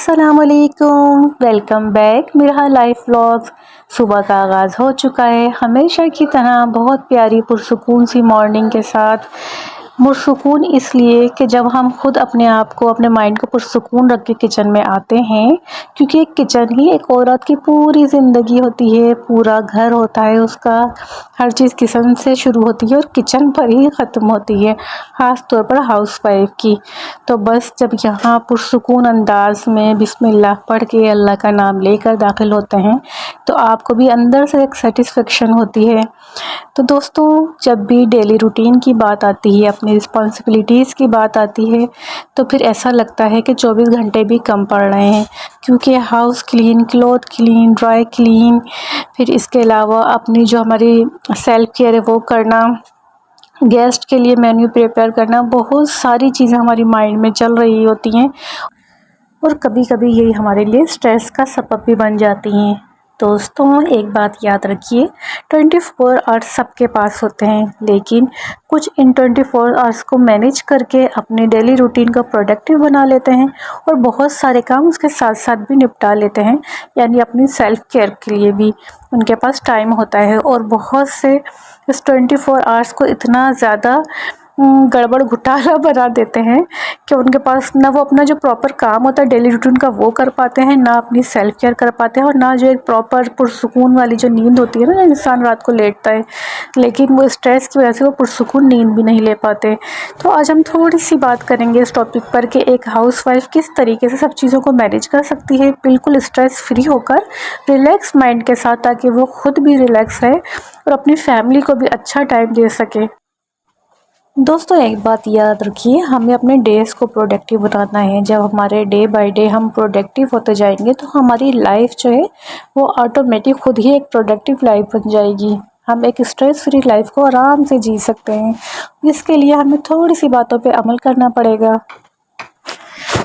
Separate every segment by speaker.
Speaker 1: अस्सलामुअलैकुम, welcome back मेरा life vlogs. सुबह का आगाज़ हो चुका है हमेशा की तरह बहुत प्यारी पुरसुकून सी मॉर्निंग के साथ। पुरसुकून इसलिए कि जब हम खुद अपने आप को, अपने माइंड को पुरसुकून रख के किचन में आते हैं, क्योंकि एक किचन ही एक औरत की पूरी ज़िंदगी होती है, पूरा घर होता है उसका। हर चीज़ किचन से शुरू होती है और किचन पर ही ख़त्म होती है, ख़ास तौर पर हाउस वाइफ की। तो बस जब यहाँ पुरसुकून अंदाज में बिस्मिल्लाह पढ़ के अल्लाह का नाम लेकर दाखिल होते हैं तो आपको भी अंदर से एक सेटिस्फेक्शन होती है। तो दोस्तों, जब भी डेली रूटीन की बात आती है, अपनी रिस्पॉन्सिबिलिटीज़ की बात आती है, तो फिर ऐसा लगता है कि 24 घंटे भी कम पड़ रहे हैं, क्योंकि house clean, cloth clean, dry clean, फिर इसके अलावा अपनी जो हमारी सेल्फ केयर है वो करना, गेस्ट के लिए मेन्यू प्रिपेयर करना, बहुत सारी चीज़ें हमारी माइंड में चल रही होती हैं और कभी कभी यही हमारे लिए स्ट्रेस का सबब भी बन जाती हैं। दोस्तों, एक बात याद रखिए, 24 आवर्स सबके पास होते हैं, लेकिन कुछ इन 24 आवर्स को मैनेज करके अपने डेली रूटीन को प्रोडक्टिव बना लेते हैं और बहुत सारे काम उसके साथ साथ भी निपटा लेते हैं, यानी अपनी सेल्फ केयर के लिए भी उनके पास टाइम होता है। और बहुत से इस 24 आवर्स को इतना ज़्यादा गड़बड़ घोटाला बना देते हैं कि उनके पास ना वो अपना जो प्रॉपर काम होता है डेली रूटीन का वो कर पाते हैं, ना अपनी सेल्फ केयर कर पाते हैं, और ना जो एक प्रॉपर पुरसुकून वाली जो नींद होती है ना, इंसान रात को लेटता है लेकिन वो स्ट्रेस की वजह से वो पुरसुकून नींद भी नहीं ले पाते। तो आज हम थोड़ी सी बात करेंगे इस टॉपिक पर कि एक हाउसवाइफ किस तरीके से सब चीज़ों को मैनेज कर सकती है, बिल्कुल स्ट्रेस फ्री होकर, रिलैक्स माइंड के साथ, ताकि वो खुद भी रिलैक्स रहे और अपनी फैमिली को भी अच्छा टाइम दे सके। दोस्तों, एक बात याद रखिए, हमें अपने डेज़ को प्रोडक्टिव बनाना है। जब हमारे डे बाय डे हम प्रोडक्टिव होते जाएंगे तो हमारी लाइफ जो है वो ऑटोमेटिक खुद ही एक प्रोडक्टिव लाइफ बन जाएगी। हम एक स्ट्रेस फ्री लाइफ को आराम से जी सकते हैं। इसके लिए हमें थोड़ी सी बातों पे अमल करना पड़ेगा।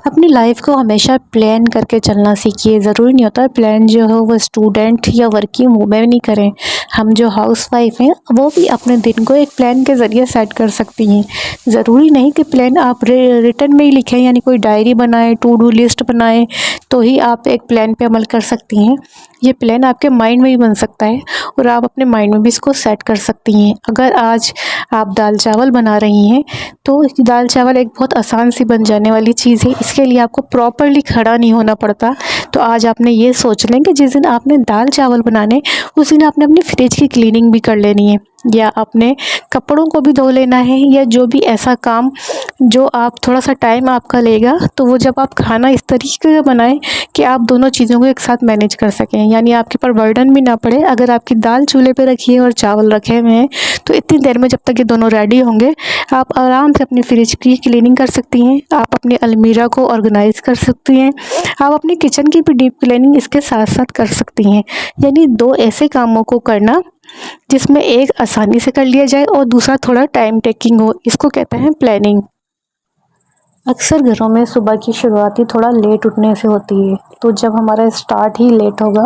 Speaker 1: अपनी लाइफ को हमेशा प्लान करके चलना सीखिए। ज़रूरी नहीं होता प्लान जो हो वो स्टूडेंट या वर्किंग वूमेन नहीं करें, हम जो हाउस वाइफ हैं वो भी अपने दिन को एक प्लान के ज़रिए सेट कर सकती हैं। ज़रूरी नहीं कि प्लान आप रिटर्न में ही लिखें, यानी कोई डायरी बनाएं, टू डू लिस्ट बनाएं तो ही आप एक प्लान पे अमल कर सकती हैं। ये प्लान आपके माइंड में ही बन सकता है और आप अपने माइंड में भी इसको सेट कर सकती हैं। अगर आज आप दाल चावल बना रही हैं तो दाल चावल एक बहुत आसान सी बन जाने वाली चीज़ है, इसके लिए आपको प्रॉपरली खड़ा नहीं होना पड़ता। तो आज आपने ये सोच लें कि जिस दिन आपने दाल चावल बनाने उस दिन आपने अपनी फ्रिज की क्लीनिंग भी कर लेनी है, या अपने कपड़ों को भी धो लेना है, या जो भी ऐसा काम जो आप थोड़ा सा टाइम आपका लेगा, तो वो जब आप खाना इस तरीके का बनाएं कि आप दोनों चीज़ों को एक साथ मैनेज कर सकें, यानी आपके ऊपर बर्डन भी ना पड़े। अगर आपकी दाल चूल्हे पे रखी है और चावल रखे हुए हैं तो इतनी देर में जब तक ये दोनों रेडी होंगे आप आराम से अपनी फ्रिज की क्लीनिंग कर सकती हैं, आप अपनी अलमीरा को ऑर्गेनाइज कर सकती हैं, आप अपनी किचन की भी डीप क्लीनिंग इसके साथ साथ कर सकती हैं। यानी दो ऐसे कामों को करना जिसमें एक आसानी से कर लिया जाए और दूसरा थोड़ा टाइम टेकिंग हो, इसको कहते हैं प्लानिंग। अक्सर घरों में सुबह की शुरुआत ही थोड़ा लेट उठने से होती है, तो जब हमारा स्टार्ट ही लेट होगा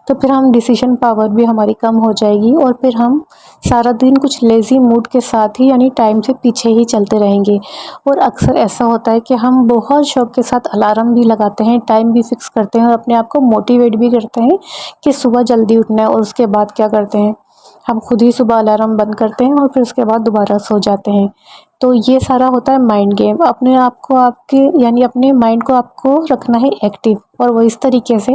Speaker 1: तो फिर हम डिसीजन पावर भी हमारी कम हो जाएगी और फिर हम सारा दिन कुछ लेज़ी मूड के साथ ही, यानी टाइम से पीछे ही चलते रहेंगे। और अक्सर ऐसा होता है कि हम बहुत शौक़ के साथ अलार्म भी लगाते हैं, टाइम भी फिक्स करते हैं और अपने आप को मोटिवेट भी करते हैं कि सुबह जल्दी उठना है, और उसके बाद क्या करते हैं, हम खुद ही सुबह अलार्म बंद करते हैं और फिर उसके बाद दोबारा सो जाते हैं। तो ये सारा होता है माइंड गेम। अपने आप को, आपके यानी अपने माइंड को आपको रखना है एक्टिव, और वो इस तरीके से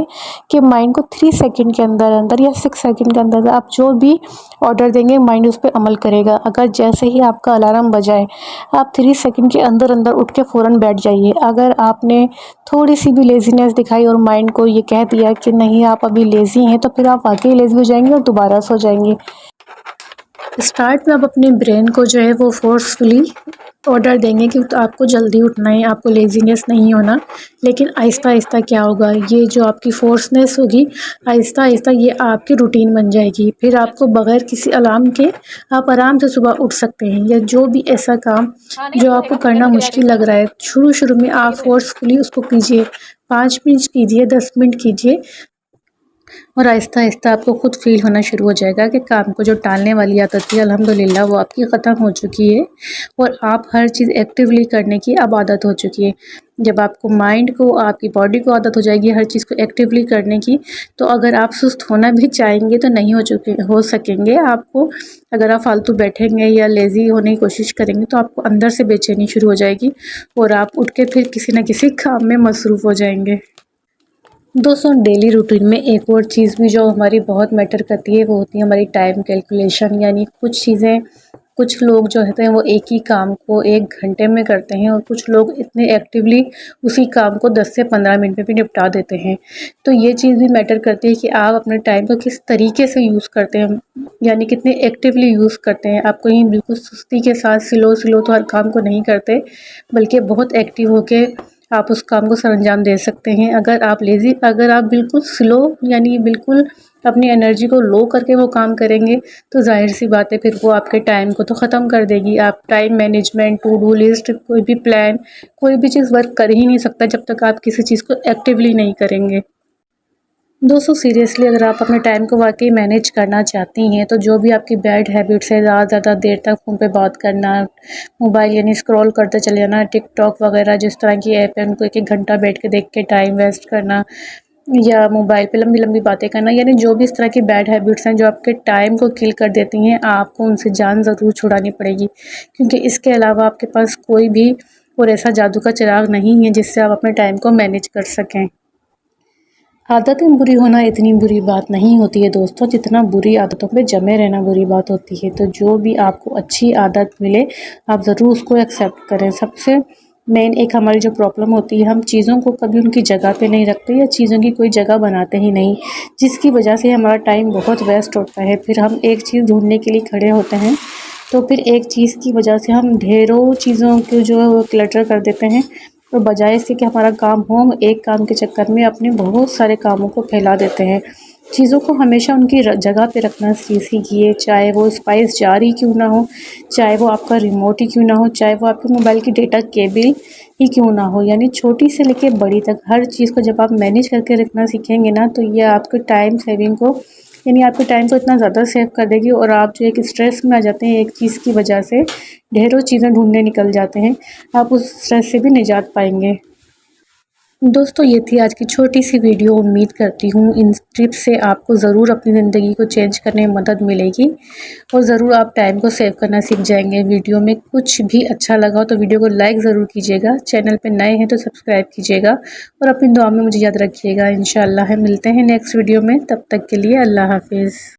Speaker 1: कि माइंड को 3 सेकंड के अंदर अंदर या 6 सेकंड के अंदर आप जो भी ऑर्डर देंगे माइंड उस पर अमल करेगा। अगर जैसे ही आपका अलार्म बजाए आप 3 सेकंड के अंदर अंदर उठ के फ़ौरन बैठ जाइए। अगर आपने थोड़ी सी भी लेज़ीनेस दिखाई और माइंड को ये कह दिया कि नहीं आप अभी लेज़ी हैं, तो फिर आप वाकई लेज़ी हो जाएंगे और दोबारा सो जाएंगे। स्टार्ट में आप अपने ब्रेन को जो है वो फोर्सफुली ऑर्डर देंगे कि तो आपको जल्दी उठना है, आपको लेज़ीनेस नहीं होना, लेकिन आहिस्ता आहिस्ता क्या होगा, ये जो आपकी फोर्सनेस होगी आहिस्ता आहिस्ता ये आपकी रूटीन बन जाएगी। फिर आपको बग़ैर किसी अलार्म के आप आराम से सुबह उठ सकते हैं। या जो भी ऐसा काम जो आपको करना मुश्किल लग रहा है, शुरू शुरू में आप फोर्सफुली उसको कीजिए, 5 मिनट कीजिए, 10 मिनट कीजिए, और आहिस्ता आहिस्ता आपको खुद फ़ील होना शुरू हो जाएगा कि काम को जो टालने वाली आदत थी अल्हम्दुलिल्लाह वो आपकी ख़त्म हो चुकी है और आप हर चीज़ एक्टिवली करने की अब आदत हो चुकी है। जब आपको माइंड को, आपकी बॉडी को आदत हो जाएगी हर चीज़ को एक्टिवली करने की, तो अगर आप सुस्त होना भी चाहेंगे तो नहीं हो सकेंगे। आपको, अगर आप फालतू बैठेंगे या लेज़ी होने की कोशिश करेंगे तो आपको अंदर से बेचैनी शुरू हो जाएगी और आप उठ के फिर किसी न किसी काम में मसरूफ़ हो जाएंगे। दोस्तों, डेली रूटीन में एक और चीज़ भी जो हमारी बहुत मैटर करती है वो होती है हमारी टाइम कैलकुलेशन। यानी कुछ चीज़ें, कुछ लोग जो होते हैं वो एक ही काम को 1 घंटे में करते हैं और कुछ लोग इतने एक्टिवली उसी काम को 10 से 15 मिनट में भी निपटा देते हैं। तो ये चीज़ भी मैटर करती है कि आप अपने टाइम को किस तरीके से यूज़ करते हैं, यानी कितने एक्टिवली यूज़ करते हैं। आप कहीं बिल्कुल सुस्ती के साथ स्लो तो हर काम को नहीं करते, बल्कि बहुत एक्टिव होके आप उस काम को सरअंजाम दे सकते हैं। अगर आप बिल्कुल स्लो, यानी बिल्कुल अपनी एनर्जी को लो करके वो काम करेंगे तो ज़ाहिर-सी बात है फिर वो आपके टाइम को तो ख़त्म कर देगी। आप time management, to do list, कोई भी प्लान, कोई भी चीज़ वर्क कर ही नहीं सकता जब तक आप किसी चीज़ को एक्टिवली नहीं करेंगे। दोस्तों, सीरियसली अगर आप अपने टाइम को वाक़ई मैनेज करना चाहती हैं तो जो भी आपकी बैड हैबिट्स है, ज़्यादा देर तक फ़ोन पे बात करना, मोबाइल यानी स्क्रॉल करते चले जाना, टिकटॉक वगैरह जिस तरह की ऐप है उनको 1-1 घंटा बैठ के देख के टाइम वेस्ट करना या मोबाइल पे लंबी-लंबी बातें करना, यानी जो भी इस तरह की बैड हैबिट्स हैं जो आपके टाइम को किल कर देती हैं, आपको उनसे जान ज़रूर छुड़ानी पड़ेगी। क्योंकि इसके अलावा आपके पास कोई भी और ऐसा जादू का चिराग नहीं है जिससे आप अपने टाइम को मैनेज कर सकें। आदतें बुरी होना इतनी बुरी बात नहीं होती है दोस्तों, जितना बुरी आदतों पे जमे रहना बुरी बात होती है। तो जो भी आपको अच्छी आदत मिले, आप ज़रूर उसको एक्सेप्ट करें। सबसे मेन एक हमारी जो प्रॉब्लम होती है, हम चीज़ों को कभी उनकी जगह पे नहीं रखते या चीज़ों की कोई जगह बनाते ही नहीं, जिसकी वजह से हमारा टाइम बहुत वेस्ट होता है। फिर हम एक चीज़ ढूँढने के लिए खड़े होते हैं, तो फिर एक चीज़ की वजह से हम ढेरों चीज़ों को जो है वो क्लटर कर देते हैं। तो बजाय इसके कि हमारा काम हो, हम एक काम के चक्कर में अपने बहुत सारे कामों को फैला देते हैं। चीज़ों को हमेशा उनकी जगह पे रखना सीखिए, चाहे वो स्पाइस जार ही क्यों ना हो, चाहे वो आपका रिमोट ही क्यों ना हो, चाहे वो आपके मोबाइल की डेटा केबल ही क्यों ना हो। यानी छोटी से लेके बड़ी तक हर चीज़ को जब आप मैनेज करके रखना सीखेंगे ना, तो ये आपके टाइम सेविंग को, यानी आपके टाइम को इतना ज़्यादा सेव कर देगी और आप जो एक स्ट्रेस में आ जाते हैं एक चीज़ की वजह से, ढेरों चीज़ें ढूँढने निकल जाते हैं, आप उस स्ट्रेस से भी निजात पाएँगे। दोस्तों, ये थी आज की छोटी-सी वीडियो। उम्मीद करती हूँ इन टिप्स से आपको ज़रूर अपनी ज़िंदगी को चेंज करने में मदद मिलेगी और ज़रूर आप टाइम को सेव करना सीख जाएँगे। वीडियो में कुछ भी अच्छा लगा हो तो वीडियो को लाइक ज़रूर कीजिएगा। चैनल पे नए हैं तो सब्सक्राइब कीजिएगा और अपनी दुआ में मुझे याद रखिएगा। इंशाअल्लाह मिलते हैं नेक्स्ट वीडियो में, तब तक के लिए अल्लाह हाफ़िज़।